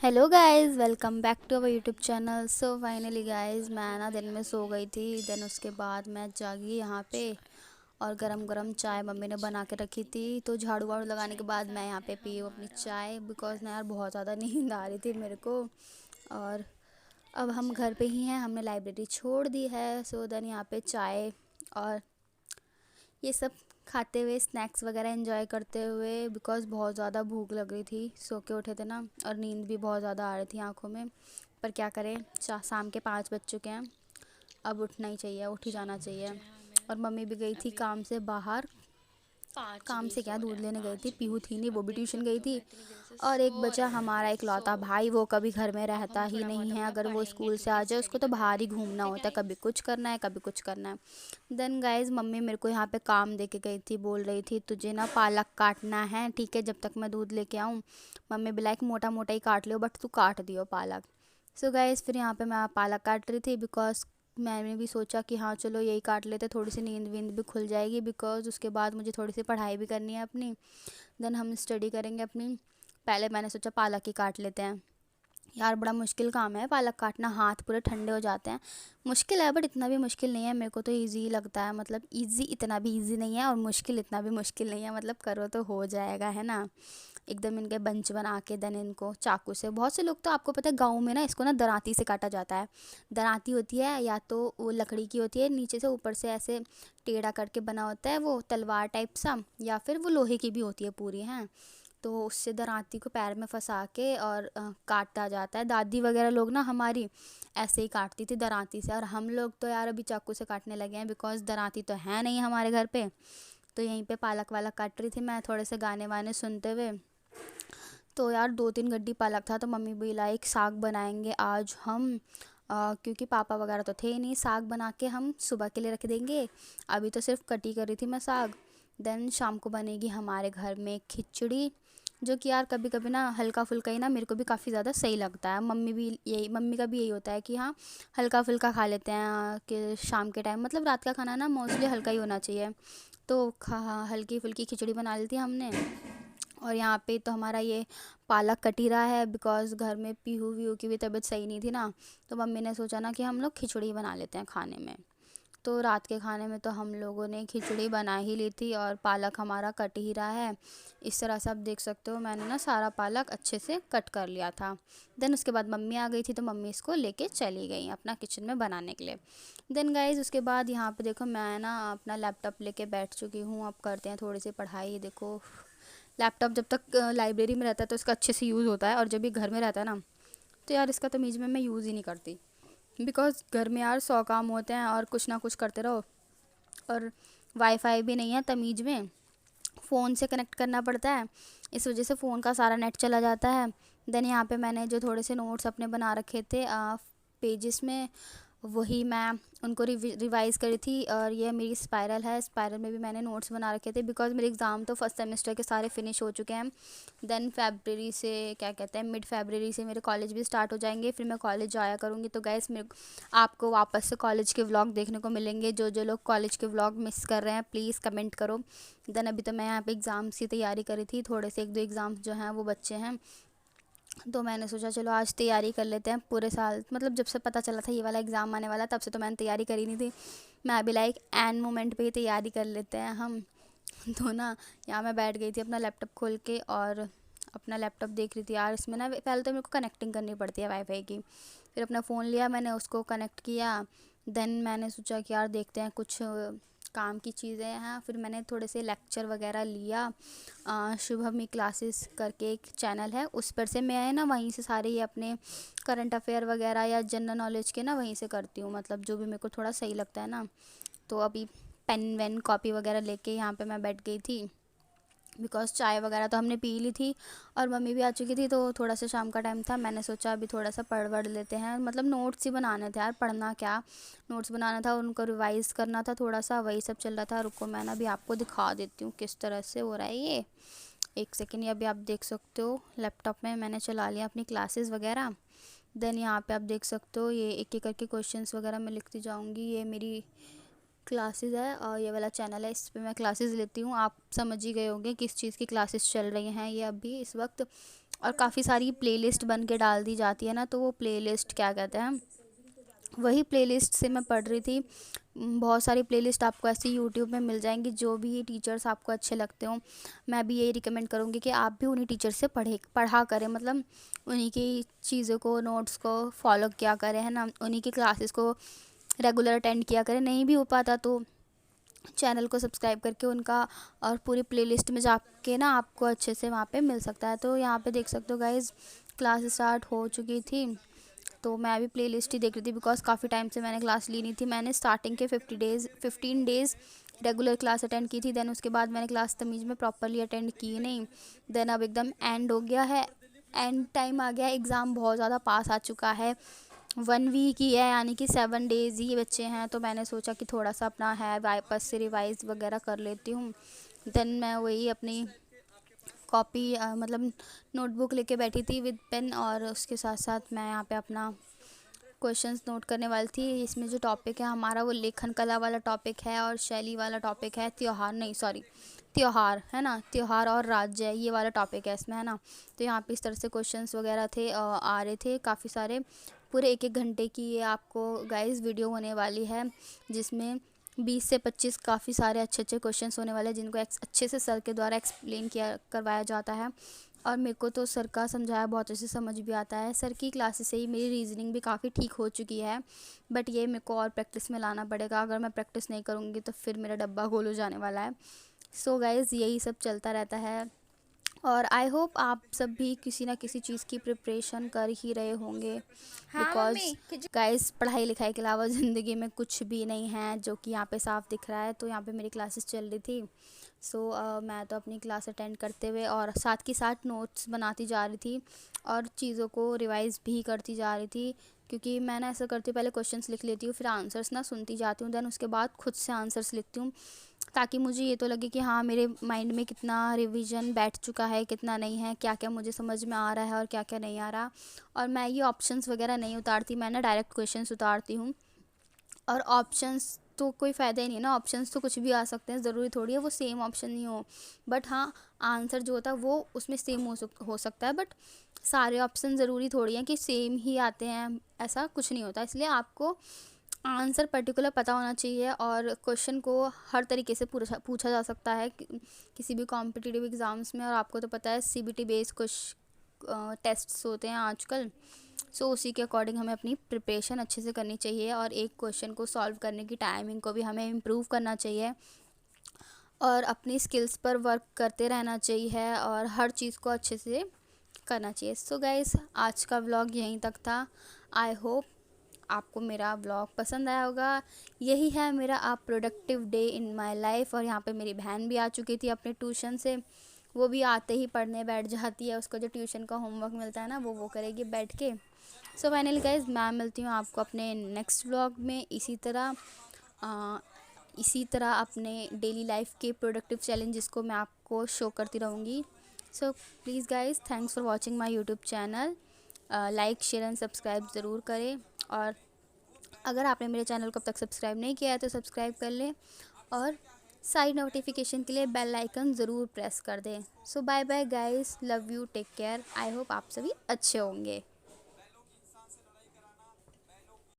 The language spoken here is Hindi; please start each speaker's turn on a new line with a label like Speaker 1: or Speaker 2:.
Speaker 1: Hello guys, welcome back to our YouTube channel. So finally guys, मैं ना दिन में सो गई थी। देन उसके बाद मैं जागी यहाँ पे और गरम गरम चाय मम्मी ने बना के रखी थी। तो झाड़ू वाड़ू लगाने के बाद मैं यहाँ पे पी हूँ अपनी चाय, बिकॉज ना यार बहुत ज़्यादा नींद आ रही थी मेरे को। और अब हम घर पे ही हैं, हमने लाइब्रेरी छोड़ दी है। सो देन यहाँ पे चाय और ये सब खाते हुए, स्नैक्स वगैरह एंजॉय करते हुए, बिकॉज़ बहुत ज़्यादा भूख लग रही थी। सो के उठे थे ना, और नींद भी बहुत ज़्यादा आ रही थी आंखों में। पर क्या करें, शाम के 5 बज चुके हैं, अब उठना ही चाहिए, उठ ही जाना चाहिए। और मम्मी भी गई थी काम से बाहर। काम से क्या, दूध लेने गई थी। पीहू थी नहीं, वो भी ट्यूशन गई थी। और एक बचा हमारा इकलौता भाई, वो कभी घर में रहता ही नहीं है। अगर वो स्कूल से आ जाए, उसको तो बाहर ही घूमना होता है, कभी कुछ करना है कभी कुछ करना है। देन गाइज, मम्मी मेरे को यहाँ पे काम दे के गई थी, बोल रही थी तुझे ना पालक काटना है, ठीक है, जब तक मैं दूध लेके आऊँ। मम्मी भी लाइक मोटा मोटा ही काट लियो, बट तू काट दियो पालक। सो गाइज, फिर यहाँ पे मैं पालक काट रही थी, बिकॉज मैंने भी सोचा कि हाँ चलो यही काट लेते, थोड़ी सी नींद वींद भी खुल जाएगी, बिकॉज उसके बाद मुझे थोड़ी सी पढ़ाई भी करनी है अपनी। देन हम स्टडी करेंगे अपनी। पहले मैंने सोचा पालक ही काट लेते हैं। यार बड़ा मुश्किल काम है पालक काटना, हाथ पूरे ठंडे हो जाते हैं। मुश्किल है, बट इतना भी मुश्किल नहीं है, मेरे को तो इजी लगता है। मतलब इजी, इतना भी इजी नहीं है, और मुश्किल इतना भी मुश्किल नहीं है। मतलब करो तो हो जाएगा, है ना। एकदम इनके बंच बना के देन इनको चाकू से, बहुत से लोग तो आपको पता है गाँव में ना इसको ना दराती से काटा जाता है। दराती होती है या तो वो लकड़ी की होती है, नीचे से ऊपर से ऐसे टेढ़ा करके बना होता है, वो तलवार टाइप सा, या फिर वो लोहे की भी होती है पूरी, हैं। तो उससे दराती को पैर में फंसा के और काटा जाता है। दादी वगैरह लोग ना हमारी ऐसे ही काटती थी दराती से, और हम लोग तो यार अभी चाकू से काटने लगे हैं, बिकॉज दराती तो है नहीं हमारे घर पे। तो यहीं पे पालक वालक काट रही थी मैं, थोड़े से गाने वाने सुनते हुए। तो यार 2-3 गड्डी पालक था, तो मम्मी भी लाइक साग बनाएंगे आज हम। क्योंकि पापा वगैरह तो थे ही नहीं, साग बना के हम सुबह के लिए रख देंगे। अभी तो सिर्फ कटी कर रही थी मैं साग। देन शाम को बनेगी हमारे घर में खिचड़ी, जो कि यार कभी कभी ना हल्का फुल्का ही ना मेरे को भी काफ़ी ज़्यादा सही लगता है। मम्मी का भी यही होता है कि हाँ हल्का फुल्का खा लेते हैं कि शाम के टाइम, मतलब रात का खाना ना मोस्टली हल्का ही होना चाहिए। तो हल्की फुल्की खिचड़ी बना ली थी हमने। और यहाँ पे तो हमारा ये पालक कट ही रहा है, बिकॉज़ घर में पीहू वीहू की भी तबीयत सही नहीं थी ना। तो मम्मी ने सोचा ना कि हम लोग खिचड़ी बना लेते हैं खाने में। तो रात के खाने में तो हम लोगों ने खिचड़ी बना ही ली थी, और पालक हमारा कट ही रहा है। इस तरह से आप देख सकते हो, मैंने ना सारा पालक अच्छे से कट कर लिया था। देन उसके बाद मम्मी आ गई थी, तो मम्मी इसको लेके चली गई अपना किचन में बनाने के लिए। देन गाइज, उसके बाद यहाँ पे देखो मैं ना अपना लैपटॉप लेके बैठ चुकी हूँ। अब करते हैं थोड़ी सी पढ़ाई। देखो लैपटॉप जब तक लाइब्रेरी में रहता है तो इसका अच्छे से यूज़ होता है, और जब ये घर में रहता है ना, तो यार इसका तमीज़ में मैं यूज़ ही नहीं करती। बिकॉज़ घर में यार 100 काम होते हैं और कुछ ना कुछ करते रहो। और वाईफाई भी नहीं है तमीज़ में, फ़ोन से कनेक्ट करना पड़ता है, इस वजह से फ़ोन का सारा नेट चला जाता है। देन यहाँ पे मैंने जो थोड़े से नोट्स अपने बना रखे थे पेजेस में, वही मैं उनको रिवाइज़ करी थी। और ये मेरी स्पायरल है, स्पायरल में भी मैंने नोट्स बना रखे थे, बिकॉज़ मेरे एग्ज़ाम तो फर्स्ट सेमेस्टर के सारे फिनिश हो चुके हैं। देन फरवरी से, क्या कहते हैं, मिड फरवरी से मेरे कॉलेज भी स्टार्ट हो जाएंगे, फिर मैं कॉलेज जाया करूँगी। तो गैस मेरे आपको वापस से कॉलेज के व्लॉग देखने को मिलेंगे। जो जो लोग कॉलेज के व्लॉग मिस कर रहे हैं प्लीज़ कमेंट करो। देन अभी तो मैं यहाँ पे एग्ज़ाम्स की तैयारी करी थी, थोड़े से 1-2 एग्ज़ाम्स जो हैं वो बच्चे हैं। तो मैंने सोचा चलो आज तैयारी कर लेते हैं पूरे साल। मतलब जब से पता चला था ये वाला एग्ज़ाम आने वाला, तब से तो मैंने तैयारी करी नहीं थी। मैं अभी लाइक एंड मोमेंट पे ही तैयारी कर लेते हैं हम। तो ना यहाँ मैं बैठ गई थी अपना लैपटॉप खोल के, और अपना लैपटॉप देख रही थी। यार इसमें ना पहले तो मेरे को कनेक्टिंग करनी पड़ती है वाईफाई की। फिर अपना फ़ोन लिया मैंने, उसको कनेक्ट किया। देन मैंने सोचा कि यार देखते हैं कुछ काम की चीज़ें हैं। फिर मैंने थोड़े से लेक्चर वगैरह लिया। शुभम क्लासेस करके एक चैनल है, उस पर से मैं ना वहीं से सारे ये अपने करंट अफेयर वगैरह या जनरल नॉलेज के ना वहीं से करती हूँ, मतलब जो भी मेरे को थोड़ा सही लगता है ना। तो अभी पेन वेन कॉपी वगैरह लेके यहाँ पे मैं बैठ गई थी, बिकॉज़ चाय वगैरह तो हमने पी ली थी, और मम्मी भी आ चुकी थी। तो थोड़ा सा शाम का टाइम था, मैंने सोचा अभी थोड़ा सा पढ़ वढ़ लेते हैं। मतलब नोट्स ही बनाने थे यार, पढ़ना क्या, नोट्स बनाना था, उनको रिवाइज़ करना था थोड़ा सा, वही सब चल रहा था। रुको मैं ना अभी आपको दिखा देती हूँ किस तरह से हो रहा है ये। एक सेकेंड, ये अभी आप देख सकते हो लैपटॉप में मैंने चला लिया अपनी क्लासेस वगैरह। देन यहाँ पे आप देख सकते हो ये एक एक करके क्वेश्चंस वगैरह मैं लिखती जाऊँगी। ये मेरी क्लासेस है, और ये वाला चैनल है, इस पे मैं क्लासेस लेती हूँ। आप समझ ही गए होंगे किस चीज़ की क्लासेस चल रही हैं ये अभी इस वक्त। और काफ़ी सारी प्लेलिस्ट बन के डाल दी जाती है ना, तो वो प्लेलिस्ट क्या कहते हैं, वही प्लेलिस्ट से मैं पढ़ रही थी। बहुत सारी प्लेलिस्ट आपको ऐसे यूट्यूब में मिल जाएंगी, जो भी टीचर्स आपको अच्छे लगते हो। मैं भी यही रिकमेंड करूँगी कि आप भी उन्हीं टीचर से पढ़ा करें, मतलब उन्हीं की चीज़ों को, नोट्स को फॉलो किया करें, है ना। उन्हीं की क्लासेस को रेगुलर अटेंड किया करें। नहीं भी हो पाता तो चैनल को सब्सक्राइब करके उनका और पूरी प्लेलिस्ट में जाके ना आपको अच्छे से वहाँ पे मिल सकता है। तो यहाँ पे देख सकते हो गाइज़, क्लास स्टार्ट हो चुकी थी, तो मैं अभी प्लेलिस्ट ही देख रही थी, बिकॉज काफ़ी टाइम से मैंने क्लास ली नहीं थी। मैंने स्टार्टिंग के 15 डेज़ रेगुलर क्लास अटेंड की थी, देन उसके बाद मैंने क्लास तमीज़ में प्रॉपरली अटेंड की नहीं। देन अब एकदम एंड हो गया है, एंड टाइम आ गया है, एग्ज़ाम बहुत ज़्यादा पास आ चुका है। 1 वीक ही है, यानी कि 7 डेज़ ही बच्चे हैं। तो मैंने सोचा कि थोड़ा सा अपना है वापस से रिवाइज़ वगैरह कर लेती हूँ। देन मैं वही अपनी कॉपी मतलब नोटबुक लेके बैठी थी विद पेन, और उसके साथ साथ मैं यहाँ पे अपना क्वेश्चंस नोट करने वाली थी। इसमें जो टॉपिक है हमारा वो लेखन कला वाला टॉपिक है, और शैली वाला टॉपिक है त्योहार, नहीं सॉरी त्योहार, है ना, त्योहार और राज्य, ये वाला टॉपिक है इसमें, है ना। तो यहाँ पे इस तरह से क्वेश्चंस वगैरह थे, आ रहे थे काफ़ी सारे। पूरे 1-1 घंटे की ये आपको गाइस वीडियो होने वाली है, जिसमें 20 से 25 काफ़ी सारे अच्छे अच्छे क्वेश्चंस होने वाले हैं, जिनको अच्छे से सर के द्वारा एक्सप्लेन किया करवाया जाता है। और मेरे को तो सर का समझाया बहुत अच्छे से समझ भी आता है। सर की क्लासेस से ही मेरी रीजनिंग भी काफ़ी ठीक हो चुकी है, बट ये मेरे को और प्रैक्टिस में लाना पड़ेगा। अगर मैं प्रैक्टिस नहीं करूँगी तो फिर मेरा डब्बा गोल हो जाने वाला है। सो गाइज़, यही सब चलता रहता है, और आई होप आप सब भी किसी ना किसी चीज़ की प्रिपरेशन कर ही रहे होंगे, बिकॉज गाइस पढ़ाई लिखाई के अलावा ज़िंदगी में कुछ भी नहीं है, जो कि यहाँ पे साफ दिख रहा है। तो यहाँ पे मेरी क्लासेस चल रही थी, सो मैं तो अपनी क्लास अटेंड करते हुए और साथ के साथ नोट्स बनाती जा रही थी, और चीज़ों को रिवाइज़ भी करती जा रही थी। क्योंकि मैं ना ऐसा करती हूँ, पहले क्वेश्चंस लिख लेती हूँ, फिर आंसर्स ना सुनती जाती हूँ, देन उसके बाद खुद से आंसर्स लिखती हूँ, ताकि मुझे ये तो लगे कि हाँ मेरे माइंड में कितना रिवीजन बैठ चुका है, कितना नहीं है, क्या क्या मुझे समझ में आ रहा है और क्या क्या नहीं आ रहा। और मैं ये ऑप्शंस वगैरह नहीं उतारती, मैं ना डायरेक्ट क्वेश्चंस उतारती हूँ। और ऑप्शंस तो कोई फ़ायदा ही नहीं ना, ऑप्शंस तो कुछ भी आ सकते हैं, ज़रूरी थोड़ी है वो सेम ऑप्शन नहीं हो। बट हाँ, आंसर जो होता है वो उसमें सेम हो सकता है, बट सारे ऑप्शन ज़रूरी थोड़ी हैं कि सेम ही आते हैं, ऐसा कुछ नहीं होता। इसलिए आपको आंसर पर्टिकुलर पता होना चाहिए, और क्वेश्चन को हर तरीके से पूछा जा सकता है किसी भी कॉम्पिटिटिव एग्ज़ाम्स में। और आपको तो पता है सीबीटी बेस्ड कुछ टेस्ट्स होते हैं आजकल, सो उसी के अकॉर्डिंग हमें अपनी प्रिपरेशन अच्छे से करनी चाहिए, और एक क्वेश्चन को सॉल्व करने की टाइमिंग को भी हमें इम्प्रूव करना चाहिए, और अपनी स्किल्स पर वर्क करते रहना चाहिए, और हर चीज़ को अच्छे से करना चाहिए। सो गाइस, आज का व्लॉग यहीं तक था। आई होप आपको मेरा व्लॉग पसंद आया होगा। यही है मेरा productive day in my life. और यहाँ पे मेरी बहन भी आ चुकी थी अपने ट्यूशन से, वो भी आते ही पढ़ने बैठ जाती है। उसको जो ट्यूशन का होमवर्क मिलता है ना, वो करेगी बैठ के। सो फाइनली गाइज, मैं मिलती हूँ आपको अपने नेक्स्ट व्लॉग में इसी तरह अपने डेली लाइफ के प्रोडक्टिव चैलेंजेस को मैं आपको शो करती रहूँगी। So please guys, thanks for watching my YouTube channel. Like share and subscribe ज़रूर करें, और अगर आपने मेरे चैनल को अब तक सब्सक्राइब नहीं किया है तो सब्सक्राइब कर लें, और साइड नोटिफिकेशन के लिए बेल आइकन ज़रूर प्रेस कर दें। So bye bye guys, love you, take care. I hope आप सभी अच्छे होंगे।